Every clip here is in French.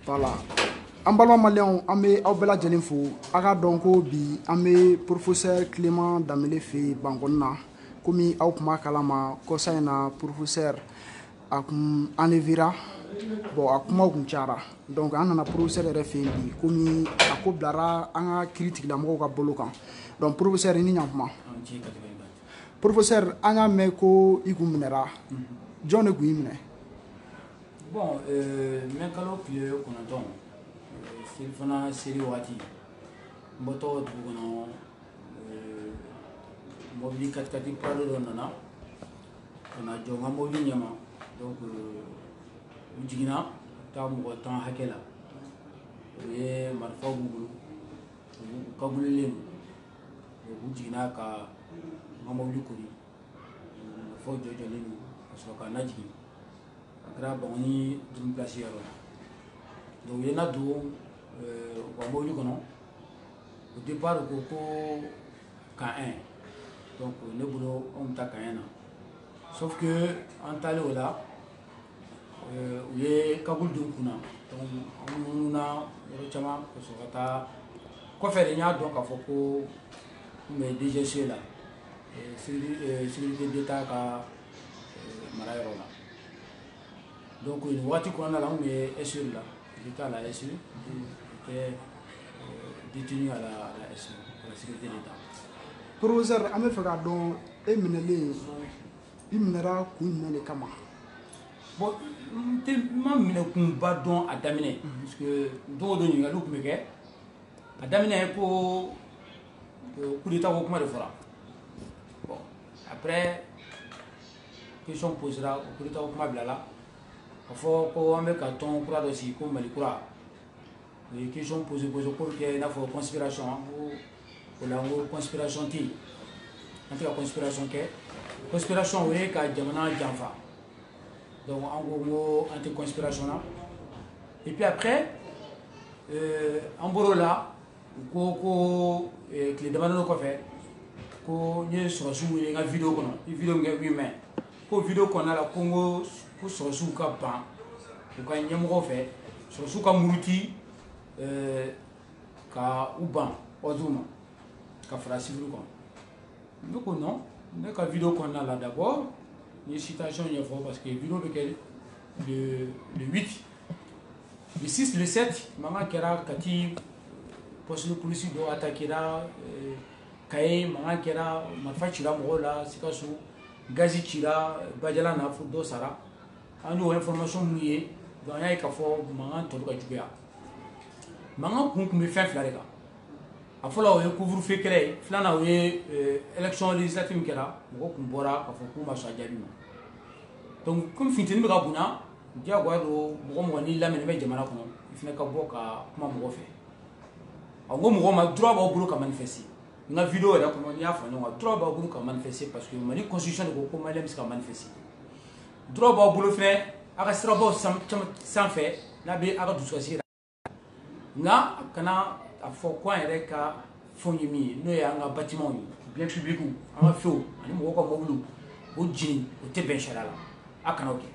Voilà. En balma malien amé aw bela jelen fo aga donko bi amé professeur Clément Damele fe bangonna komi aw kuma kalama ko sayna professeur akum anevira bon akuma kun cara donc an nana professeur yɛrɛ fe bi komi ako bilara an ka critique la mɔgɔw ka bolo kan donc professeur ni ɲakuma professeur an y'a mɛn ko i kun minɛra jɔn de kun i minɛ bon mɛ kalo tile kɔnɔntɔn selifana seli waati n bɔtɔ dugu kɔnɔ mobili katikati prado dɔ nana ka na jɔ n ka mobili ɲɛma donc u jiginna taa mɔgɔ 10 hakɛ la o ye marifaw b'u bolo u kagulilen don u jiginna ka n ka mobili kori marifaw jɔjɔlen don ka sɔrɔ ka najigin a kɛra Bangoni drum place yɔrɔ la donc u ye na don u ka mobili kɔnɔ au départ u ko ko camp 1 donc ne bolo anw bɛ taa camp 1 na sauf que an taalen o la u ye kabulu don kunna donc an mununa yɔrɔ caman ka sɔrɔ ka taa kɔfɛ de n y'a dɔn k'a fɔ ko n bɛ DGC la sécurité d'État ka mara yɔrɔ la donc nin waati kɔnɔna la n kun bɛ SU la j'étais à la SU j'étais détenu à la SU à la sécurité d'État. professeur an bɛ fɛ k'a dɔn e minɛlen i minɛra kun jumɛn de kama bon n ma minɛ kunba dɔn a daminɛ parce que don o don ɲininkaliw tun bɛ kɛ a daminɛ ko coup d'état ko kuma de fɔra bon après question posera o coup d'état ko kuma bilala ka fɔ ko an bɛ ka tɔn kura dɔ sigi ko Mali kura o ye question posé ko kɛ i n'a fɔ conspiration ko o la n ko conspiration tɛ yen an tɛ ka conspiration kɛ conspiration o ye ka jamana janfa donc en gros anti-conspiration là et puis après en bɔr'o la u ko tile damadɔ kɔfɛ ko n ye sɔrɔsiw wele n ka vidéo kɔnɔ i vidéo min kɛ 8 mai ko vidéo kɔnɔna la ko n ko sɔrɔsiw ka ban u ka ɲɛmɔgɔw fɛ sɔrɔsiw ka muruti ka u ban ordre ma ka fara civil kan ne ko non ne ka vidéo kɔnɔna la d'abord une citation parce que vidéo le 8 le 6 le 7 maman kera kati poste de police do attaquer la kaye maman kera marfa chira mo la sikasu gazi chira bajala na fu do sara an yo information muye donc ya ka fo maman to ka juguya maman kun me fin fla reka a fɔlɔ o ye couvre-feu kɛlɛ ye filanan o ye élection législative kɛra mɔgɔ kun bɔra k'a fɔ k'u ma sɔn a jaabi ma donc comme funteni bɛ ka bonya diyagoya don mɔgɔ mɔgɔ n'i lamɛnni bɛ jamana kɔnɔ i fana ka bɔ ka kuma mɔgɔ fɛ a ko mɔgɔ ma droit b'aw bolo ka manifester n ka vidéo yɛrɛ kɔnɔ n'i y'a fɔ ɲɔgɔn kan droit b'aw bolo ka manifester parce que Mali constitution de ko ko maliyɛn bɛ se ka manifester droit b'aw bolo fɛnɛ a ka sirabaw sanfɛ n'a bɛ a ka dusukasi nka kana a fɔ ko an yɛrɛ ka fɛnw ye min ye n'o ye an ka bâtiment ye bien public an ka fɛnw ani mɔgɔw ka mobiliw o jeni o tɛ bɛn sariya la a kana o kɛ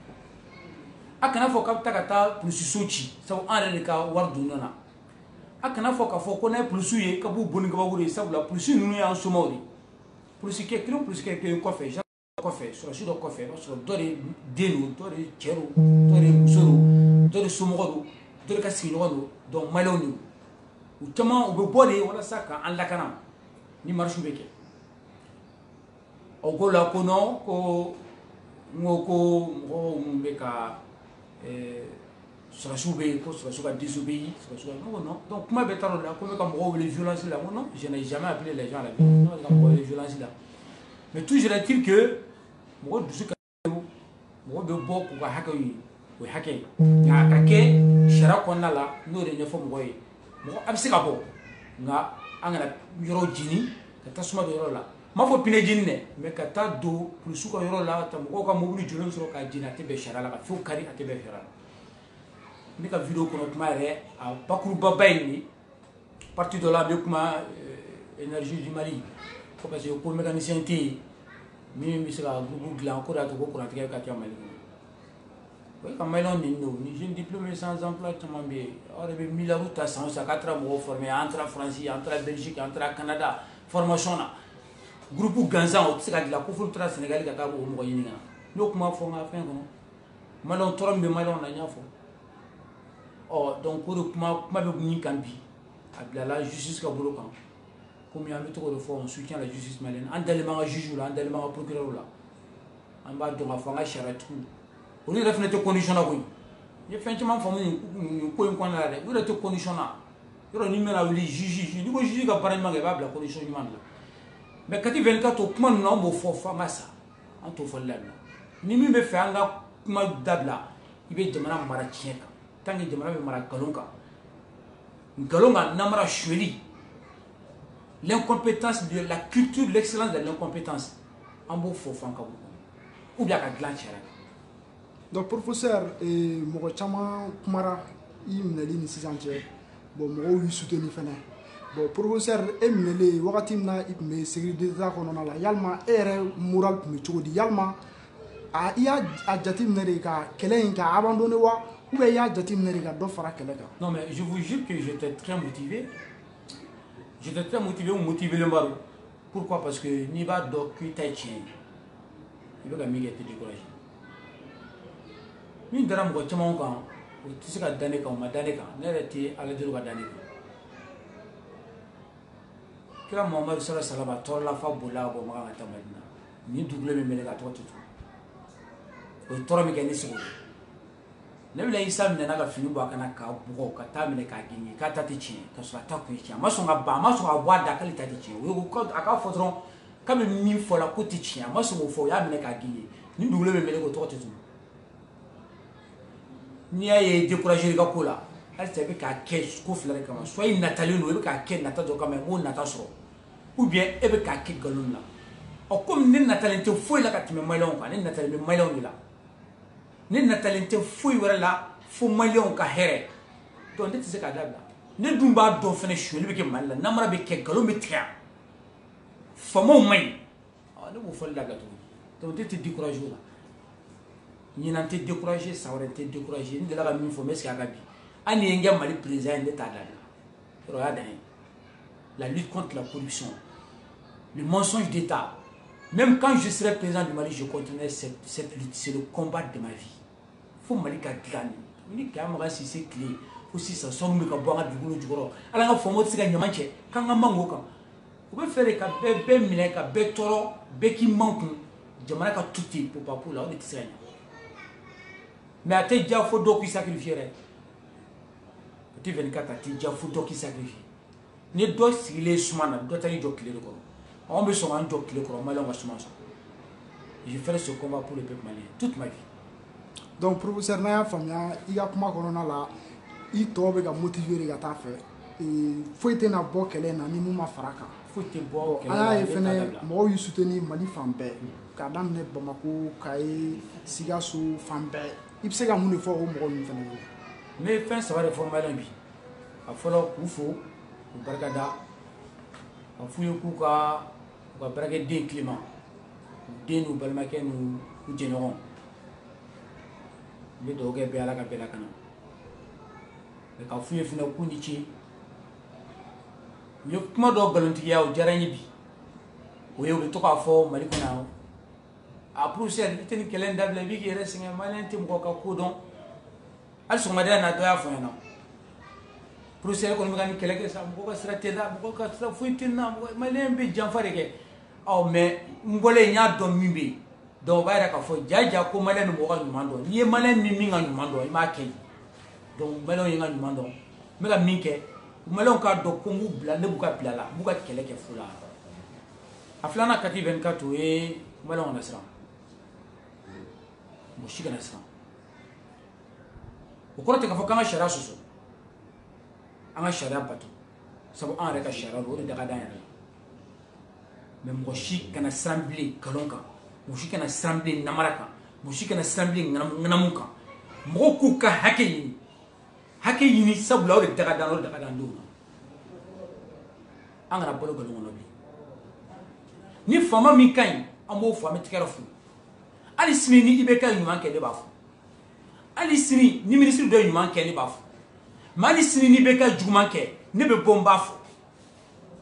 a kana fɔ k'a bɛ taa ka taa polisiso ci sabu an yɛrɛ de ka wari don na a kana fɔ k'a fɔ ko n'a ye polisiw ye ka b'u bɔ ni kabakuru ye sabula polisiw ninnu y'an somɔgɔw de ye polisikɛ kelen kɔfɛ gendarme kɔfɛ sɔrɔsi dɔ kɔfɛ i b'a sɔrɔ dɔ de den don dɔ de cɛ don dɔ de muso don dɔ de somɔgɔ don dɔ de ka sigiɲɔgɔn don donc maliyɛnw de u caman u bɛ bɔ de walasa k'an lakana ni marche bɛ kɛ o ko la ko non ko n ko mɔgɔw minnu bɛ ka sɔrɔsiw bɛ yen ko sɔrɔsiw ka désobéi sɔrɔsiw ka n ko non donc kuma bɛ taa o la ko n bɛ ka mɔgɔw wele violence la n ko non je n'ai jamais appelé les gens à la violence ne bɛ ka mɔgɔw wele violence la mais toujours est-il que mɔgɔ dusu ka mɔgɔ bɛ bɔ k'u ka hakɛw ɲini o ye hakɛ ye nka a ka kɛ sariya kɔnɔna la n'o de ɲɛfɔ mɔgɔw ye mɔgɔ a bɛ se ka bɔ nka an kana yɔrɔ jeni ka tasuma don yɔrɔ la n m'a fɔ pinɛ jeni dɛ mais ka taa don polisiw ka yɔrɔ la ka mɔgɔw ka mobili jɔlen sɔrɔ k'a jeni a tɛ bɛn sariya la ka fɛnw kari a tɛ bɛn sariya la ne ka vidéo kɔnɔ kuma yɛrɛ a bakurubaba ye nin ye parti dɔ la a bɛ kuma énergie du Mali ko parce que ko mécanicien tɛ yen min bɛ se ka groupe dilan ko de y'a to ko kurantigɛ ka ca Mali kɔnɔ Oui, quand même, j'ai un diplôme sans emploi, tout le monde est. On a 1000 routes à 100, ça 4 mois formés entre France, entre Belgique, entre Canada, formation là. Groupe Ganzan, c'est la Koufou Tra Sénégal qui a au moyen. Donc, moi, il faut faire un malon, trop de malon, on a rien fait. Oh, donc, pour le moment, je vais vous cambi. La justice qui a bloqué. Comme il y a un méthode de fois, on soutient la justice malienne. En délément à juge là, en délément à procureur là. En bas de ma femme, à charrette. On est refait de conditions à vous. Il y a fait un famille, une coin qu'on a là. Vous êtes conditions là. Il y a un numéro à juge. Il dit que juge a pas de la condition humaine là. Mais quand il vient quand au point non bon faut faire ça en tout fall là ni mi be fait anga kuma dabla ibe jamana mara tieka tangi jamana be mara galonga namara chweli l'incompétence de la culture l'excellence de l'incompétence en bon faut faire ou bien ka glan chere. Donc professeur mo chama kumara imneli ni sisanche bon mo wi soutenir fene. Bon, professeur, Emile, Wakatimna, mais sécurité kono la yalma ere moral mi chodi yalma a iya adjatim nerika kelen ka abandonné wa ou bien ya adjatim nerika do fara keleka. Non mais je vous jure que j'étais très motivé. J'étais très motivé ou motivé le maro. Pourquoi? Parce que ni ba do ki tai chien. Il va gagner te décourager. Ni dara mo chama kan o tisika dane kan ma dane kan ne rete ala diru ga dane. Kira Mohamed Salah Salama tola fa bola bo maga ta madina ni double me mele ka to to o toro mi keni sigo ne bla isa mi na ga fini bo kana ka bugo ka ta mi ka ginyi ka ta ti chi ka so ta ku chi ma so ga ba ma so ga wa da ka li ta ti chi o ko aka fotron ka me mi fo la ko ti chi ma so mo fo ya mi ka ginyi ni double me mele ko to to ni ay décourager ka ko la elle te be ka ke ko flare kama so yi natali no be ka ke nata do kama mo nata so ou bien ebe ka ke galon la o comme ni natali te fo la ka time malon ka ni natali me malon ni la ni natali te fo wala la fo malon ka here to ndeti se ka dabla ni dumba do fene shweli be ke malla namara be ke galon be tia famo mai ne mo fo la ga to ndeti décourager la ni nan te décourager ça aurait été décourager ni de la ga mi fo mais ka bi ani ngia mali président de tada regardez la lutte contre la corruption, le mensonge d'État. Même quand je serai président du Mali, je continuerai cette lutte. C'est le combat de ma vie. Il faut Mali ka gagner. Ni kamera si c'est clé. Aussi ça sonne me ka boanga du gulu du goro. Ala nga fomo tsika nyamanche. Kanga mango ka. Vous pouvez faire ka bébé mine ka betoro beki manku. Jamana ka tuti pour pas pour là on est tsika. Mais à te dia faut do qui sacrifier. Petit 24 à te dia faut do qui sacrifier. Ni do sigile sumana do tali do kile ko on be so an do kile ko malon ga sumana je ferai ce combat pour le peuple malien toute ma vie. Donc professeur na famia iga kuma kono na la I to be ga motiver ga ta fe foi te na bo kele na ni mu ma faraka foi te bo kele ala e fene mo yu soutenir Mali fambe ka dam ne Bamako kai Sigasso fambe ipse ga mu ne fo o mo yu fene mais fin ça va réformer l'ambi a falloir ku fo barkada a fuyo kuka ka barke de climat de nous balmaken nous générons be do ke be ala ka bela kana be ka fuyo fina ku ni ci yo kuma do galanti yaw jarani bi o yo to ka fo Mali kuna a procès iteni kelen dable bi ke resinga malen tim ko ka ku don al so madana na do ya fo na procès ko mi kan kele ke sa ko ka strateda ko ka sa fuitina malen bi janfare ke aw mais ngole nya do mimbe do bayra ka fo jaja ko malen mo ka nyumando ni malen mi nga nyumando ma ke donc malen nga nyumando me ka minke malen ka do ko mu bla ne buka bla la buka kele ke fula aflana kati 24 e malen on asra mo shiga nasra ko ko te ka fo kama shara susu anga sharia bato sabu an reka sharia ro de daga dan yara mais mo shi kana assembly kalonka mo shi kana assembly namaraka mo shi kana assembly nganamuka mo ku ka hake yini sabu la ro de daga dan do anga bolo galongo no bi ni fama mi kan amo fama tikara fu ali smini ibe kan nyuma ke de ba fu Ali sini ni ministre de ɲuman kɛ ne b'a fɔ Mali sini ni bɛ kɛ juguman kɛ ne bɛ bɔ n b'a fɔ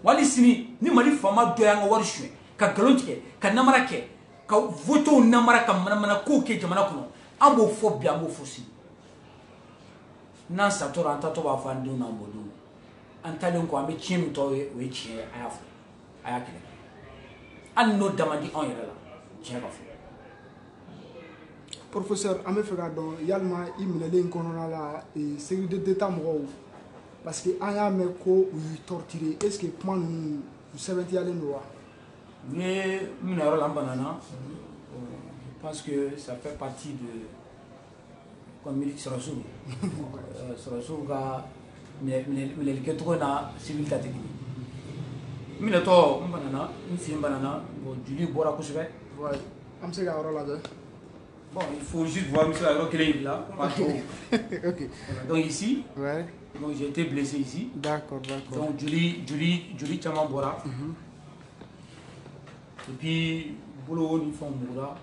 wali sini ni Mali faama dɔ y'an ka wari suɲɛ ka nkalon tigɛ ka namara kɛ ka votew namara ka manamana kow kɛ jamana kɔnɔ an b'o fɔ bi an b'o fɔ sini n'an satɔra an tatɔ b'a fɔ an denw n'an mɔdenw an talen kɔ an bɛ tiɲɛ min tɔ o ye tiɲɛ ye a y'a fɔ a y'a kɛlɛ hali n'o da man di anw yɛrɛ la tiɲɛ ka fɔ. Professeur an bɛ fɛ k'a dɔn yalima i minɛlen kɔnɔna la sécurité d'État mɔgɔw parce que an y'a mɛn ko u y'i torturer est ce que kuma ninnu u sɛbɛntiyalen don wa. U ye minɛyɔrɔ la n banana je pense que ça fait partie de comme Sɔrɔsiw Sɔrɔsiw ka minɛli kɛcogo na civil ta tɛ kelen minɛtɔ n banana n sen banana bon joli bɔra kosɛbɛ. An bɛ se k'a yɔrɔ lajɛ. Bon, il faut juste voir monsieur Agro Kelly là. Okay. Donc ici, ouais. Donc j'ai été blessé ici. D'accord. Donc Julie Chamambora. Et puis boulot ni fond Moura.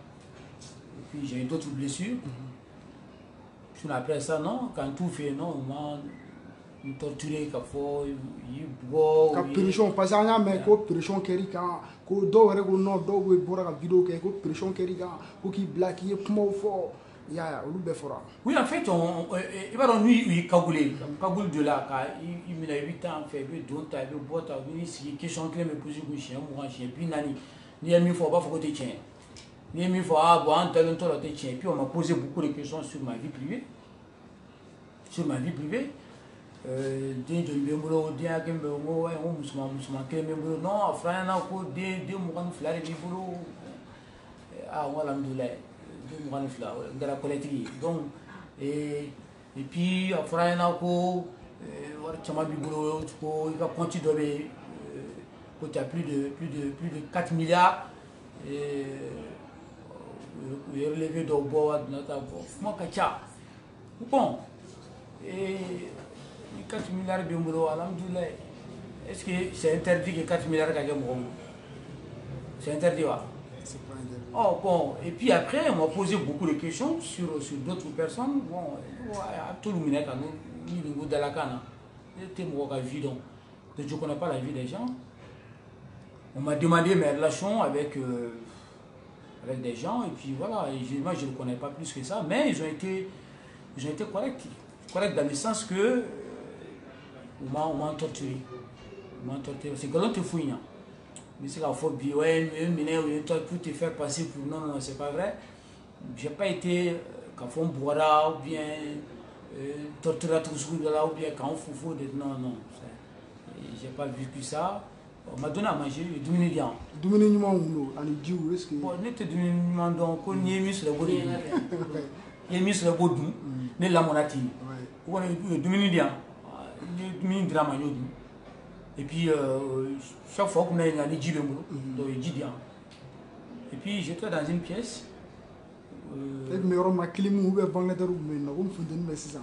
Et puis j'ai eu d'autres blessures. Puis après ça non, quand tout fait non, on m'a torturé ka fɔ ka pression parce que an y'a mɛn ko pression kɛr'i kan ko dɔw yɛrɛ ko non dɔw bɛ bɔra ka vidéo kɛ ko pression kɛr'i kan ko k'i bila k'i ye kumaw fɔ y'a olu bɛɛ fɔra. Oui en fait i b'a dɔn n'u y'i cagoulé cagoule de là ka i minɛ i bɛ taa an fɛ i bɛ don ta i bɛ bɔ ta u bɛ n'i sigi question kelen bɛ poser kun siɲɛ 20 siɲɛ 40 n'i ye min fɔ u b'a fɔ ko tɛ tiɲɛ n'i ye min fɔ ah bon an dalen tɔ la o tɛ tiɲɛ puis on m'a posé beaucoup de questions sur ma vie privée den joli bɛ n bolo den hakɛ min bɛ n ko n ko musoman kelen bɛ n bolo non a fɔra an ɲɛna ko den 22 de b'i bolo ah n ko alhamdulilayi den 22 n kɛra kɔlɛtigi ye donc et puis a fɔra an ɲɛna ko wari caman b'i bolo ko i ka compte dɔ bɛ yen ko tu as plus de 4 milliards u ye relevé dɔw bɔ a donna ta bɔ kuma ka ca bon 4 milliards de bolo alhamdoulilah. Est-ce que c'est interdit que 4 milliards ka kɛ mɔgɔ ma? C'est interdit wa? C'est pas interdit. Oh bon, et puis après on m'a posé beaucoup de questions sur d'autres personnes. Bon, tout le monde quand nous niveau de la canne. J'étais mɔgɔ ka vie donc je connais pas la vie des gens. On m'a demandé mes relations avec des gens et puis voilà, moi je ne connais pas plus que ça, mais ils ont été corrects dans le sens que on m'a torturé. C'est que l'on te fouille. Mais c'est la phobie. Ouais, pour te faire passer pour. Non, c'est pas vrai. J'ai pas été quand on boira ou bien torturé tout ce là ou bien quand on foufou. Non. J'ai pas vécu ça. On m'a donné à manger, dumuni bien. Dumuni ɲuman wolo ani jiw est-ce que. Bon, ne tɛ dumuni ɲuman dɔn ko n'i ye min sɔrɔ i b'o de dun. N'i ye min sɔrɔ i b'o dun. Ne lamɔna ten. O kɔni u ye dumuni di yan. Ni dumuni dira ma n y'o dun. Et puis chaque fois qu'on a une ji bɛ n bolo, donc ji di yan. Et puis j'étais dans une pièce. E tun bɛ yɔrɔ min na clim ou bien ventilateur tun bɛ yen nɔ ko funteni bɛ sisan.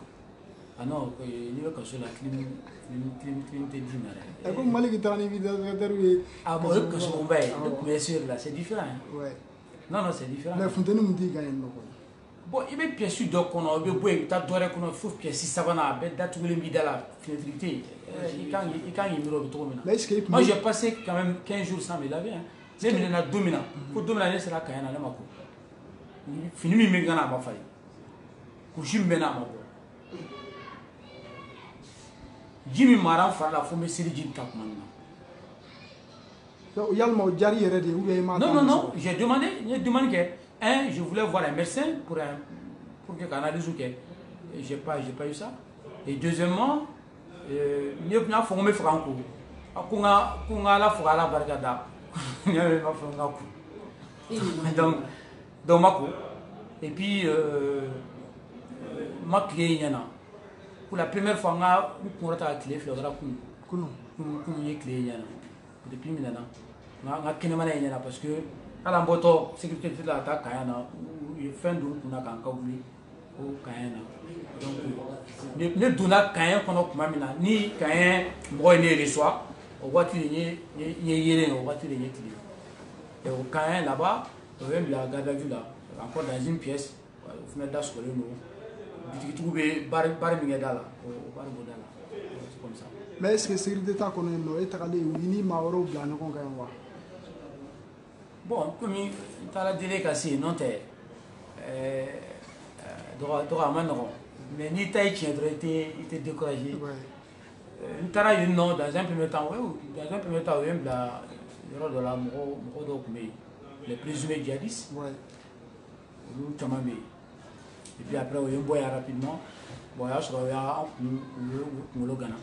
Ah non, n'i bɛ kaso la clim tɛ d'i ma dɛ. Ɛ ko Mali ki taara ni ventilateur ye. Ah bon, o ye kaso bonba ye. Bien sûr là, c'est différent. Ouais. Non, c'est différent. Mais funteni mun t'i kan yen nɔ kɔni. Bon, i bɛ pièce dɔ kɔnɔ, i bɛ bɔ yen, i bɛ taa dɔ wɛrɛ kɔnɔ, fo pièce sabanan a bɛɛ datugulen b'i da la, fenêtre tɛ yen. I kan k'i miiri o bɛ cogo min na. Mais est-ce que moi j'ai passé quand même 15 jours sans me laver. Ne minɛna don min na, ko don min na ne sera Kaɲana ne ma ko. Fini min bɛ n kan na a ma falen. Kurusi min bɛ n na a ma bɔ. Ji min mara n fari la fo n bɛ seli ji ta tuma min na. Yalima o diyar'i yɛrɛ de ye ou bien i m'a. Non, j'ai demandé, je voulais voir un médecin pour que l'analyse ou que j'ai pas eu ça. Et deuxièmement, ne n'a pas fait un coup. Kunga la fugala barkada. Ne m'a fait un coup. Donc ma coup. Et puis ma clé yana. Pour la première fois on a ta clé fleur kun clé yana. Depuis maintenant. Na kenemana yana parce que ala mboto sécurité de la ta Kaɲana fin du kuna kan ka wuli o Kaɲana donc ne donna Kaɲan kɔnɔ tuma min na ni Kaɲan mɔgɔ ye ne reçoit o waati de ye yelen o waati de ye tile et au Kaɲan là-bas on vient de la garde à vue là encore dans une pièce o fana da sɔgɔlen don bitigi bɛ baara min kɛ da la o baara b'o da la c'est comme ça. Mais est-ce que sécurité t'a kɔnɔ yen nɔ e tagalen u ni maa wɛrɛw bila ɲɔgɔn kan wa? Bon komi n taara délai ka se yen nɔ tɛ dɔgɔ a ma nɔgɔn mais n'i ta ye tiɲɛ dɔrɔn i tɛ découragé. N taara yen nɔ dans un premier temps u ye n bila yɔrɔ dɔ la mɔgɔ dɔw tun bɛ yen les présumés djihadistes olu caman bɛ yen et puis après u ye n bɔ yen rapidement bon o y'a sɔrɔ u y'an kunkolo gana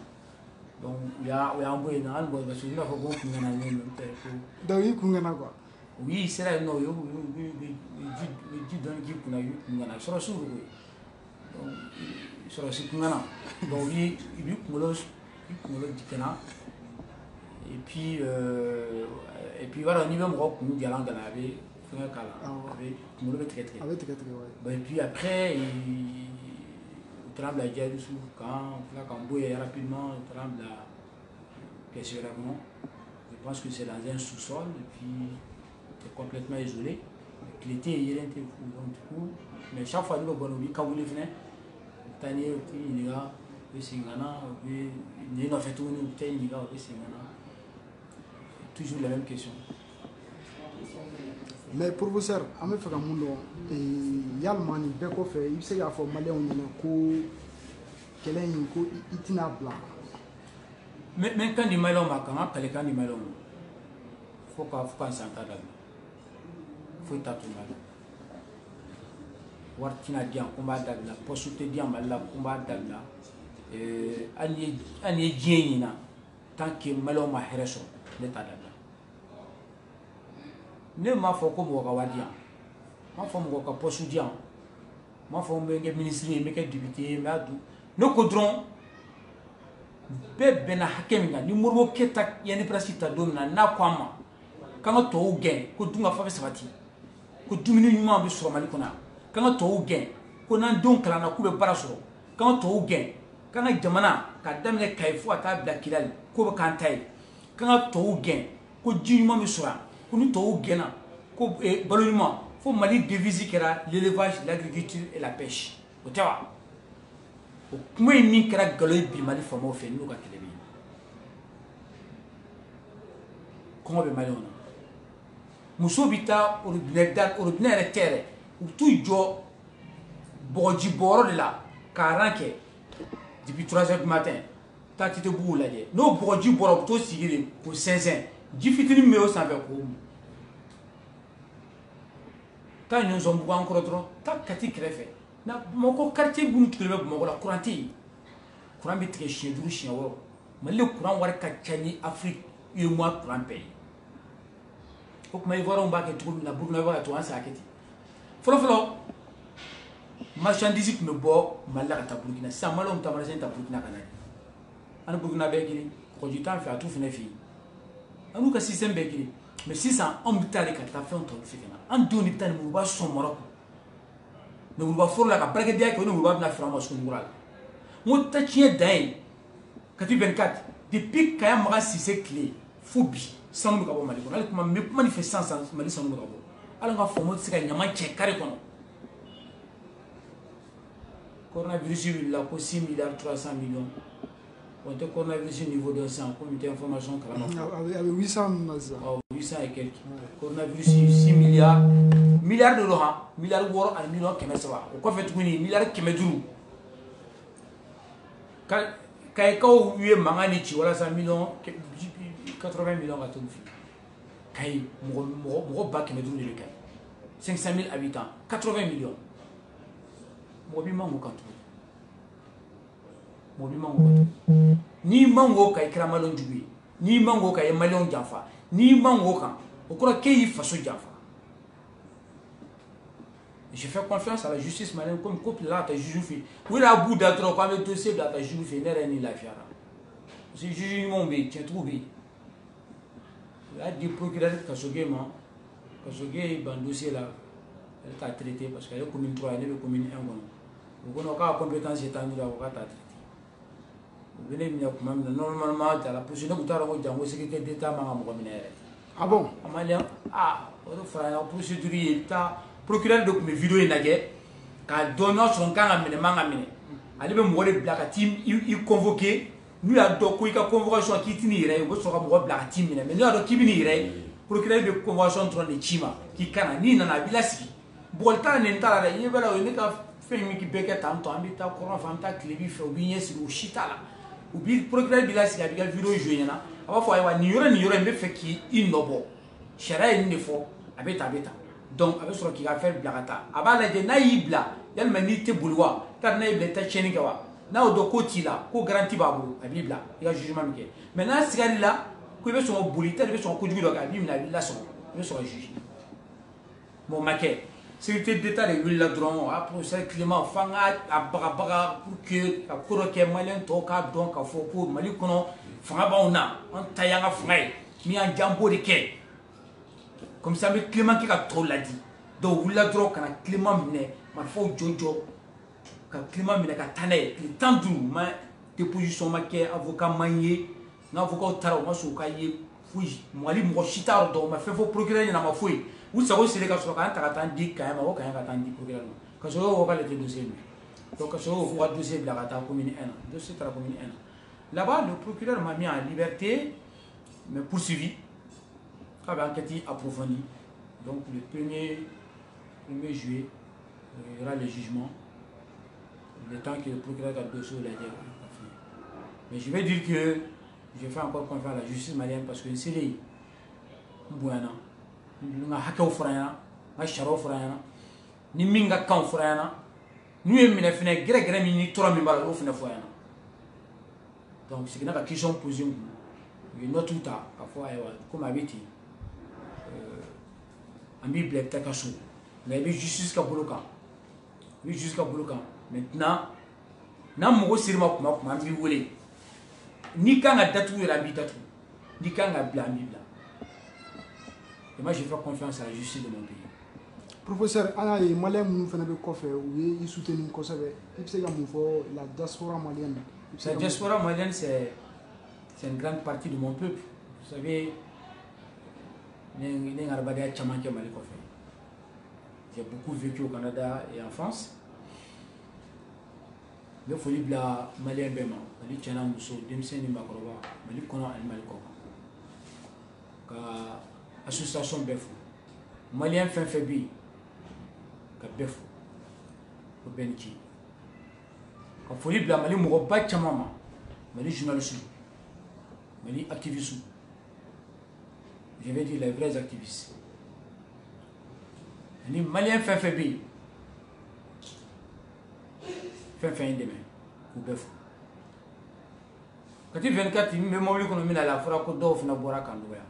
donc u y'an bɔ yen nɔ hali bɔ parce que u bɛna fɔ ko n kun ganalen don tɛ ko. Donc i kun gana quoi? Oui sera yen nɔ u ye ji dɔɔni k'i kunna u y'u kun gana sɔrɔsiw de koyi donc sɔrɔsi kun gana donc i b'i kunkolo gana et puis voilà n'i bɛ mɔgɔ kun jalan gana a bɛ fɛngɛ k'a la a bɛ kunkolo bɛ tigɛ tigɛ. A bɛ tigɛ tigɛ ouais. Et puis après u taara n bila jihadisiw kan u tila k'an bɔ yen rapidement u taara n bila Caisse Vert. Je pense que c'est dans un sous-sol et puis c'est complètement isolé. Il était donc du coup mais chaque fois nous bon on quand vous venez tani il y a des singana et il a fait tout une telle il y a des singana toujours la même question. Mais professeur an bɛ fɛ ka mun dɔn yalima nin bɛɛ kɔfɛ i bɛ se k'a fɔ maliyɛnw ɲɛna ko kɛlɛ in ko i tɛna bila. Mais quand di maliyɛnw ma kan ka kale kan di maliyɛnw fo ka san ta dabila foyi t'a to Mali wari tɛna di yan ko n b'a dabila poste tɛ di yan Mali la ko n b'a dabila hali ni ye diɲɛ ɲina tant que maliyɛnw ma hɛrɛ sɔrɔ ne t'a dabila. Ne m'a fɔ ko mɔgɔ ka wari di yan m'a fɔ mɔgɔ ka poste di yan m'a fɔ n bɛ kɛ ministre ye n bɛ kɛ député ye n b'a dun ne ko dɔrɔn bɛɛ bɛnna hakɛ min kan ni Modibo Keyita yanni presse ta don min na n'a ko an ma k'an ka tɔw gɛn ko dunkafa bɛ sabati ko dumuni ɲuman bɛ sɔrɔ Mali kɔnɔ yan k'an ka tɔw gɛn ko n'an denw kalanna k'u bɛ baara sɔrɔ k'an ka tɔw gɛn k'an ka jamana ka daminɛ Kayi fo ka taa bila Kidali k'o bɛ k'an ta ye k'an ka tɔw gɛn ko ji ɲuman bɛ sɔrɔ yan ko ni tɔw gɛnna ko balo ɲuman fo Mali devise kɛra l'élevage, l'agriculture et la pêche o tɛ wa o kuma in min kɛra nkalon ye bi Mali faamaw fɛ n'u ka kɛlɛ bɛ yen kɔngɔ bɛ Maliyɛnw na muso bɛ taa robinet yɛrɛ tɛ yɛrɛ u bɛ t'u jɔ bɔgɔji bɔyɔrɔ de la ka ran kɛ depuis 3 heures du matin taa Titebugu lajɛ n'o bɔgɔji bɔra u bɛ t'o sigi de k'o sɛnsɛn ji fitinin min bɛ o sanfɛ k'o mun taa Ɲɔnsɔnbugu an kɔrɔ dɔrɔn taa Kati kɛrɛfɛ na Bamakɔ quartier minnu tugulen bɛ Bamakɔ la courant tɛ yen courant bɛ tigɛ siɲɛ 5 siɲɛ 6 Mali de courant wari ka ca ni Afrique UEMOA courant bɛɛ ye o tuma Ivoirien b'a kɛ cogo min na Burukina b'a kɛ to an se a kɛ ten fɔlɔfɔlɔ marchandise tun bɛ bɔ Mali la ka taa Burukina sisan Maliyɛnw bɛ taa marchandise ta Burukina ka na ani Burukina bɛɛ ye kelen kɔgɔji t'an fɛ a t'u fana fɛ yen an n'u ka système bɛɛ ye kelen mais sisan anw bɛ taa de ka taa fɛnw ta olu fɛ ka na an denw de bɛ taa lemuruba sɔn Marɔku lemuruba foro la ka baarakɛdenya kɛ o lemuruba bɛna feere an ma Sugunnikura la n ko ta tiɲɛ dan ye Kati 24 depuis Kaya Magan Sise tile fo bi sanu bɛ ka bɔ Mali kɔnɔ hali kuma n bɛ kuma nin fɛ sisan Mali sanu bɛ ka bɔ hali an ka faamaw tɛ se ka ɲaman cɛ kare kɔnɔ coronavirus wulila ko 6 milliards 300 millions on tɛ coronavirus niveau dɔ sisan komi n tɛ information kalama a bɛ 800 na sisan 800 et quelques coronavirus 6 milliards de don han miliyari 6 ani miliyɔn 300 o kɔfɛ tuguni miliyari 500 Kayikaw ye mankan de ci walasa miliyɔn 80 millions ka t'olu fɛ Kayi mɔgɔ ba 500 de bɛ Kayi 500 000 habitants 80 millions mɔgɔ b'i mango kan tugun mɔgɔ b'i mango kan tugun n'i mango kan i kɛra Maliyɛn jugu ye n'i mango kan i ye Maliyɛnw janfa n'i mango kan o kɔrɔ k'e y'i faso janfa. Je fais confiance à la justice malienne comme couple là ta juge fait. Oui la bout d'être quand le dossier de ta juge fait n'est rien la fiara. C'est juge mon bé tu trouvé. Là du procureur Kasoge ban dossier là elle t'a traité parce qu'elle est commune 3 elle est commune 1 bon. Donc on a compétence étendue là on va t'a traité. Vous venez venir comme normalement la procédure que tu as au sécurité d'état m'a minère. Ah bon? Amalien on fera la procédure ta procureur de mes vidéos in lajɛ ka donno son kan amene manga mene ali be mo de black team i convoqué nous a do ko ka convocation ki tini ire bo so ka mo black team mene mais nous a do ki bini ire procureur de convocation tron de chima ki kana ni na bilasi bolta ne ntala da yebala ni ka femi ki beke tam to ambita ko ron famta klebi fe obi nyesi o shitala obi procureur bilasi ka biga video jouer na aba fo ay wa ni yoro mbe fe ki inobo shara ni fo abeta donc avec sur qui va faire blagata aba la de naibla yal manite bulwa tar naibla ta cheni kawa na o do koti la ko garantie babu abibla ya jugement mike maintenant sigari la ko be so bulita be so ko jugi do ka bimna la so be so juge mon maquet sécurité d'état de l'huile la dron après c'est climat fanga abaga pour que ka koroke malien to ka donc ka fo ko mali kono fanga ba ona on tayanga fanga mi en jambo de ke comme ça mais Clément qui a trop l'a dit donc vous la drogue quand Clément mine ma faut jojo quand Clément mine ka tané le temps du ma déposition ma ke avocat manier na avocat taro ma so ka ye fuji mwali mo shitaro do ma fait fo procureur na ma fouille ou ça aussi les gars so ka ta tandi ka ma ka ka tandi procureur ka so o ka le dossier donc so o dossier la ta commune 1 dossier de la commune 1 là-bas le procureur m'a mis en liberté mais poursuivi avec enquête approfondie. Donc le 1er juillet, il y aura le jugement. Le temps que le procureur a dossier l'a dit. Mais je vais dire que je fais encore confiance à la justice malienne parce que c'est les Mbouana, nous avons hacké au frère, nous avons charé au frère, nous avons mis au frère, nous avons mis gré mini 3 000 balles au frère. Donc c'est une question posée. Il y a tout à comme habitude. Ambi blek ta kaso mais bi justice ka boloka bi justice ka boloka maintenant na mo sirma kuma ambi wole ni kanga datu yera bi datu ni kanga bla mi bla et moi je fais confiance à la justice de mon pays. Professeur ana yi malien mun fana be kofe ou yi soutenir ko sabe ipse ga mun fo la diaspora malienne. La diaspora malienne c'est une grande partie de mon peuple, vous savez. J'ai beaucoup vécu au Canada et en France. Il faut dire la Malien Bema, Mali Tchana Mousso, Demsen Makoroba, Mali Kona et Mali Koka. Association Befou. Malien fin Febi, Befou, au Benki. Il faut dire la Mali Mouroba Tchamama, Mali journaliste, Mali activiste. Je vais dire les vrais activistes. Les Maliens font fait bien. Font fait demain. Ou bœuf. Quand tu 24, il me dit qu'on a mis à la fois qu'on doit faire un boira candoya.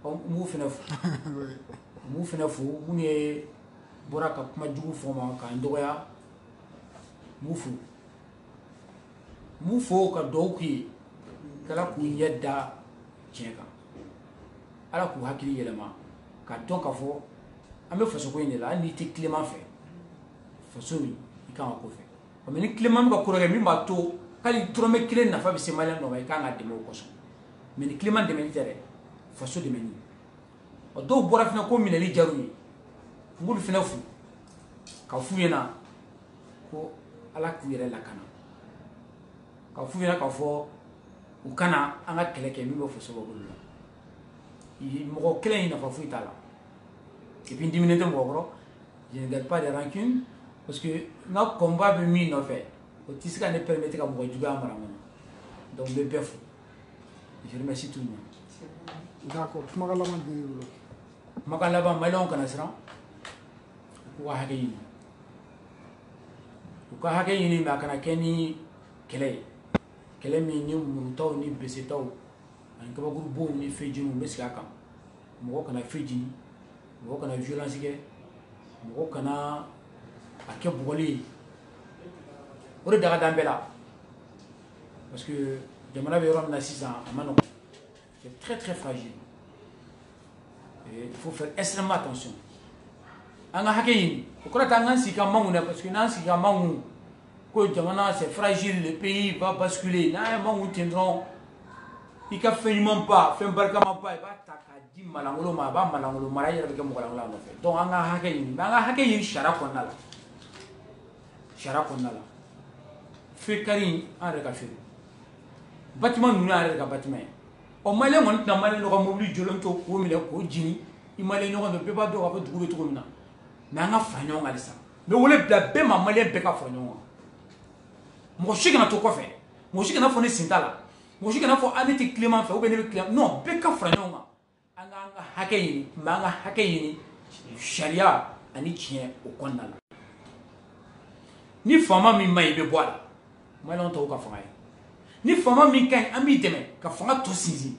On move une fois. Move une fois. On est boira quand ma joue forme candoya. Move. Move quand doki. Kala kunyet da tcheka. Ala ku hakili yelema ka don ka fo ambe faso ko indela ni te Clément fait faso wi ikanga ko fait comme ni Clément ba ko mi ba to kali trome kile na fa bi se malen no ba ikanga de mo ko so mais ni Clément de militaire faso de meni o do bora fina ko minali jaruni ngul fina fu ka fu yena ko ala ku yere la kana ka fu yena ka fo u kana anga keleke mi mo faso ba bulu Mon clé n'a pas fouillé là. Et puis 10 minutes de mort, je ne garde pas de rancune parce que notre combat me mis en fait. Au tissu ne permettait qu'à mourir du gars à Maramon. Donc le bœuf. Je remercie tout le monde. D'accord. Je m'en vais Makalaba Malon Kanasran. Ou à Hakeini. Ou à Hakeini, ma Kanakeni, Kele. Kele mini, Moutou, ni Bessetao. Un groupe beau, ni Fiji, ou Messiaka. Moi, on a Fiji, moi, on a violence, moi, on a Akeboli. On est dans Bella. Parce que je m'en avais ramené 6 ans à Manon. C'est très très fragile. Et il faut faire extrêmement attention. On a hacké. Pourquoi tu as un si parce que Nancy Gamangou, c'est fragile, le pays va basculer. Nan tiendront. Il ne fait pas, fait un barcament pas, il va t'accader malangolo, ma ba malangolo, mariage avec un moulin. Donc on a hacké, chara qu'on a là. sariya kɔnɔna la feu kari an yɛrɛ ka feere bâtiment ninnu y'an yɛrɛ ka bâtiment ye ɔ maliyɛn kɔni tɛna maliyɛn dɔ ka mobili jɔlen to k'o minɛ k'o jini i maliyɛn ɲɔgɔn dɔ bɛɛ b'a dɔn k'a fɔ dugu bɛ cogo min na mais an ka fara ɲɔgɔn kan halisa n bɛ wele bila bɛɛ ma maliyɛn bɛɛ ka fara ɲɔgɔn kan mɔgɔ si kana to kɔfɛ mɔgɔ si kana fɔ ne sen t'a la mɔgɔ si kana fɔ ne tɛ tilema fɛ ou bien ne bɛ tilema non bɛɛ ka fara ɲɔgɔn kan an k'an ka hakɛ ɲini mais an ka hakɛ ɲini sariya ani tiɲɛ o kɔnɔna la ni faama min ma ɲi i bɛ bɔ a la maliyɛnw tɔw ka fanga ye ni faama min ka ɲi an b'i dɛmɛ ka fanga tɔ sinsin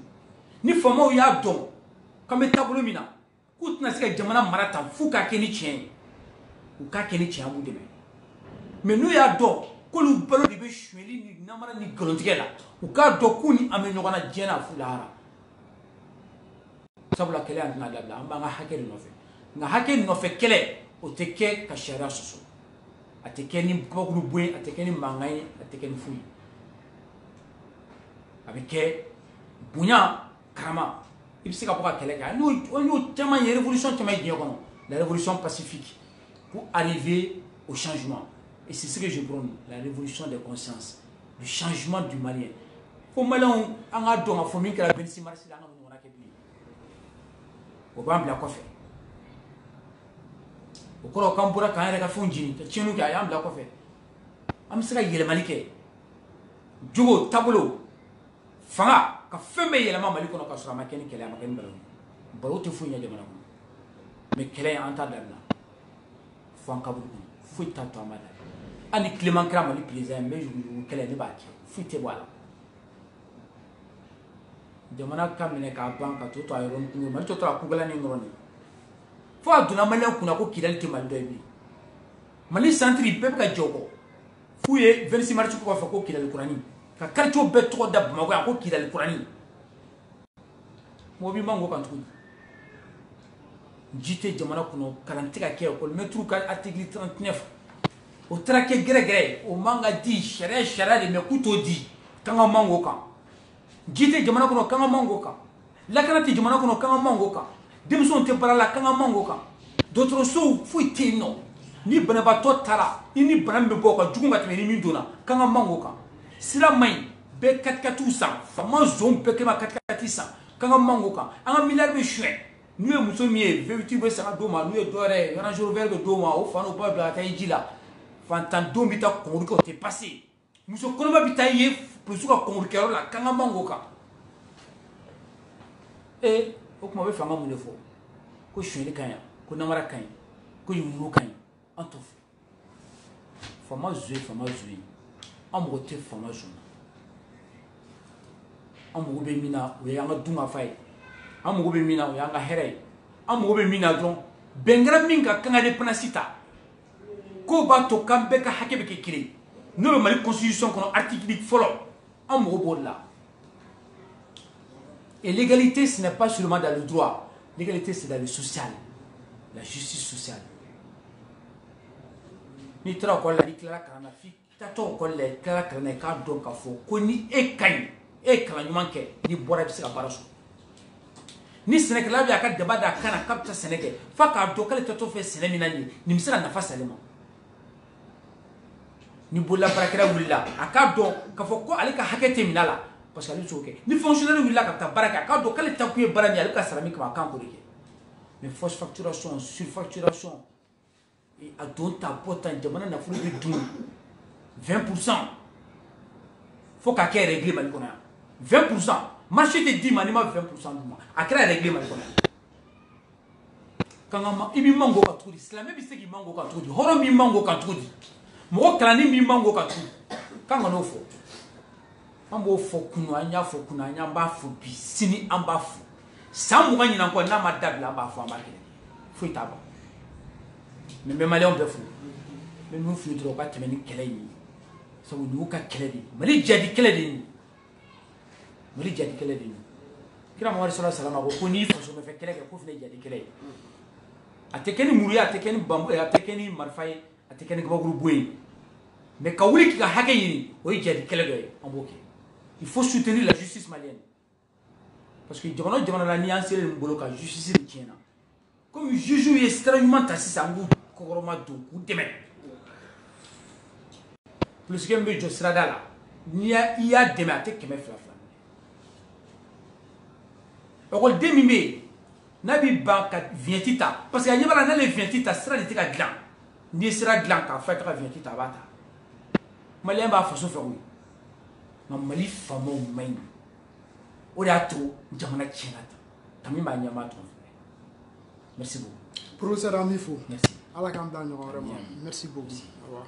ni faamaw y'a dɔn k'an bɛ taabolo min na k'u tɛna se ka jamana mara tan f'u k'a kɛ ni tiɲɛ ye u k'a kɛ ni tiɲɛ b'u dɛmɛ mais n'u y'a dɔn k'olu balo de bɛ sonyɛli ni namara ni nkalontigɛ la u k'a dɔn k'u ni an bɛ ɲɔgɔn na diɲɛ na fu lahara sabula kɛlɛ an tɛna dabila an b'an ka hakɛ de nɔfɛ nka hakɛ nɔfɛ kɛlɛ o tɛ kɛ ka sariya sɔsɔ a tɛ kɛ ni bakuru bon ye a tɛ kɛ ni mankan ye a tɛ kɛ ni foyi a bɛ kɛ bonya karama i bɛ se ka bɔ ka kɛlɛ kɛ an y'o caman ye révolution caman ye diɲɛ kɔnɔ la révolution pacifique pour arriver au changement et c'est ce que je prône la révolution des consciences le changement du malien fo maliyɛnw an k'a dɔn k'a fɔ min kɛra 26 mars la an ka ɲɔgɔnna kɛ bilen o b'an bila kɔfɛ o kɔrɔ k'an bɔra k'an yɛrɛ ka fɛnw jeni ka tiɲɛniw kɛ a y'an bila kɔfɛ an bɛ se ka yɛlɛmali kɛ jogo taabolo fanga ka fɛn bɛɛ yɛlɛma mali kɔnɔ ka sɔrɔ a ma kɛ ni kɛlɛ a ma kɛ ni balo ye balo tɛ foyi ɲɛ jamana kɔnɔ mais kɛlɛ an t'a dabila fo an kaburu kɔnɔ foyi t'a to an b'a dabila hali ni tilema kɛra mali président ye n bɛ yugu kɛlɛ ne b'a kɛ foyi tɛ bɔ a la jamana ka minɛ k'a ban ka to to a yɔrɔnin kungo mali tɔ tora kugalanin yɔrɔnin fo a donna maliyɛn kunna ko kidali tɛ mali dɔ ye bilen mali centre bɛɛ bɛ ka jɛ o kɔ f'u ye 26 mars kɔfɛ ko kidali kurani ka quartier bɛɛ tɔgɔ da bamakɔ yan ko kidali kurani mɔgɔ b'i man k'o kan tuguni ji tɛ jamana kɔnɔ kalan tɛ ka kɛ école ka article 39 o taara kɛ gɛrɛgɛrɛ ye o man ka di sariya de mais k'u t'o di k'an ka man k'o kan ji tɛ jamana kɔnɔ k'an ka man k'o kan lakana tɛ jamana kɔnɔ k'an ka man k'o kan denmisɛnw tɛ baara la k'an ka man k'o kan dɔgɔtɔrɔsow foyi tɛ yen nɔ ni banabaatɔ taara i ni bana min bɛ bɔ ka jugu ka tɛmɛ ni min donna k'an ka man k'o kan sira man ɲi bɛɛ katikatiw san faama zon bɛɛ kɛ ma katikati san k'an ka man k'o kan an ka miliyari bɛ suɲɛ n'u ye muso min ye V8 bɛ san ka d'o ma n'u ye dɔ yɛrɛ ye Range Rover bɛ d'o ma o fa n'o ba bila ka taa i ji la fantandenw bɛ taa kɔnkuru kɛ o tɛ passé muso kɔnɔma bɛ taa ye polisiw ka kɔnkuru kɛyɔrɔ la k'an ka man k'o kan o tuma bɛ fanga mun de fɔ ko suɲɛli ka ɲi ko namara ka ɲi ko yugu ka ɲi an t'o fɛ faama zo ye faama zo ye an mago tɛ faama zo la an mago bɛ min na o ye an ka dunkafa ye an mago bɛ min na o y'an ka hɛrɛ ye an mago bɛ min na dɔrɔn bɛn kɛra min ka kan ka indépendance ta k'o b'a to k'an bɛɛ ka hakɛ bɛ kɛ kelen n'o bɛ mali constitution kɔnɔ article fɔlɔ an mago b'o de la et l'égalité ce n'est pas seulement dans le droit l'égalité c'est dans le social la justice sociale n'i taara école la n'i tilala kalan na f'i taatɔ école la i tilala kalan na i k'a dɔn k'a fɔ ko ni e ka ɲi e ye kalan ɲuman kɛ n'i bɔra i bɛ se ka baara sɔrɔ ni sɛnɛkɛla bɛ a ka daba d'a kan na k'a bɛ taa sɛnɛ kɛ f'a k'a dɔn k'ale taatɔ fɛ sɛnɛ min na nin nin bɛ se ka nafa s'ale ma ni bololabaarakɛla wulila a k'a dɔn k'a fɔ ko ale ka hakɛ tɛ minɛ a la parce que ale bɛ se k'o kɛ ni fonctionnaire wulila ka taa baara kɛ a k'a dɔn k'ale ta kun ye baara min ye ale bɛ ka sara min kama a kan k'o de kɛ mais fausse facturation surfacturation a don ta bɔ tan jamana nafolo bɛ dun 20% fo k'a kɛ réglé mali kɔnɔ yan 20% marché tɛ d'i ma n'i ma 20% d'u ma a kɛra réglé mali kɔnɔ yan kan ka ma i b'i man k'o kan cogo di silamɛ bɛ se k'i man k'o kan cogo di hɔrɔn b'i man k'o kan cogo di mɔgɔ kalanni b'i man k'o kan cogo di k'an ka n'o fɔ an b'o fɔ kunu an y'a fɔ kunu an y'an b'a fɔ bi sini an b'a fɔ san 20 ɲinan kɔ n'a ma dabila an b'a fɔ an b'a kɛlɛ foyi t'a ban mais n bɛ maliyɛnw bɛɛ fo n bɛ min f'u ye dɔrɔn u ka tɛmɛ ni kɛlɛ in ye sabu nin y'u ka kɛlɛ de ye mali jadi kɛlɛ de ye nin mali jadi kɛlɛ de ye nin kira mamadu sallallahu alaihi wasallam ko n'i faso bɛ fɛ kɛlɛ kɛ ko fana ye jadi kɛlɛ ye a tɛ kɛ ni muru ye a tɛ kɛ ni bambu ye a tɛ kɛ ni marifa ye a tɛ kɛ ni kabakuru bon ye mais ka wuli k'i ka hakɛ ɲini o ye jadi kɛlɛ dɔ ye an b'o kɛ il faut soutenir la justice malienne parce que jamana o jamana la n'i y'an sera nin bolo ka justice de tiɲɛna komi juge ye sira ɲuman ta sisan an k'u kɔkɔrɔma don k'u dɛmɛ police bɛ jɔ sirada la n'i y'a dɛmɛ a tɛ 200 ekɔliden min bɛ yen n'a bɛ ban ka vignette ta parce que a ɲɛ b'a la n'ale ye vignette ta sira de tɛ ka dilan n'i ye sira dilan k'a fɔ a ye ka vignette ta a b'a ta maliyɛn b'a faso fɛ koyi nka mali faamaw ma ɲi o de y'a to jamana tiɲɛna tan Kami b'a ɲɛmaa tɔn fɛ merci beaucoup professeur an b'i fo merci ala k'an bila ɲɔgɔn wɛrɛ ma merci beaucoup. Au revoir.